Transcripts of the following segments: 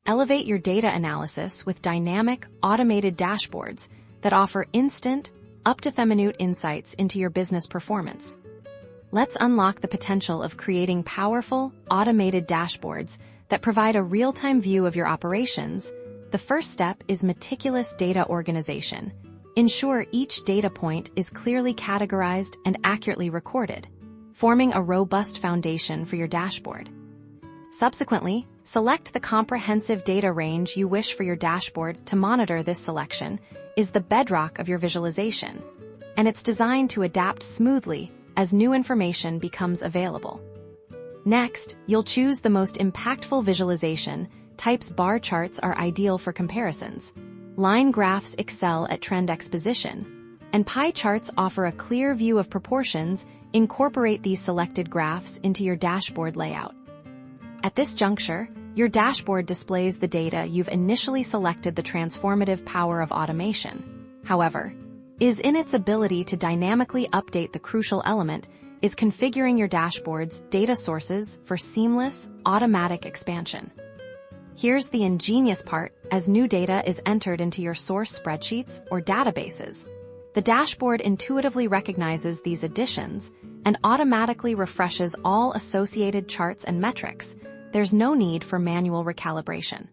Elevate your data analysis with dynamic, automated dashboards that offer instant, up-to-the-minute insights into your business performance. Let's unlock the potential of creating powerful, automated dashboards that provide a real-time view of your operations. The first step is meticulous data organization. Ensure each data point is clearly categorized and accurately recorded, forming a robust foundation for your dashboard. Subsequently, select the comprehensive data range you wish for your dashboard. To monitor this selection is the bedrock of your visualization, and it's designed to adapt smoothly as new information becomes available. Next, you'll choose the most impactful visualization. Types. Bar charts are ideal for comparisons. Line graphs excel at trend exposition, and pie charts offer a clear view of proportions. Incorporate these selected graphs into your dashboard layout. At this juncture, your dashboard displays the data you've initially selected. The transformative power of automation, however, is in its ability to dynamically update. The crucial element is configuring your dashboard's data sources for seamless, automatic expansion. Here's the ingenious part. As new data is entered into your source spreadsheets or databases, the dashboard intuitively recognizes these additions and automatically refreshes all associated charts and metrics. There's no need for manual recalibration.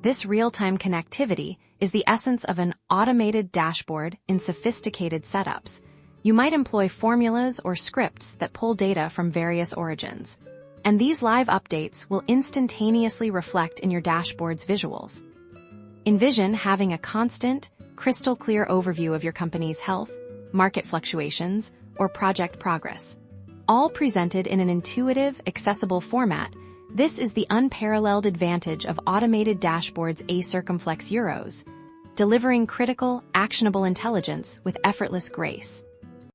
This real-time connectivity is the essence of an automated dashboard in sophisticated setups. You might employ formulas or scripts that pull data from various origins, and these live updates will instantaneously reflect in your dashboard's visuals. Envision having a constant, crystal-clear overview of your company's health, market fluctuations, or project progress, all presented in an intuitive, accessible format. This is the unparalleled advantage of automated dashboards. Circumflex Euros, delivering critical, actionable intelligence with effortless grace.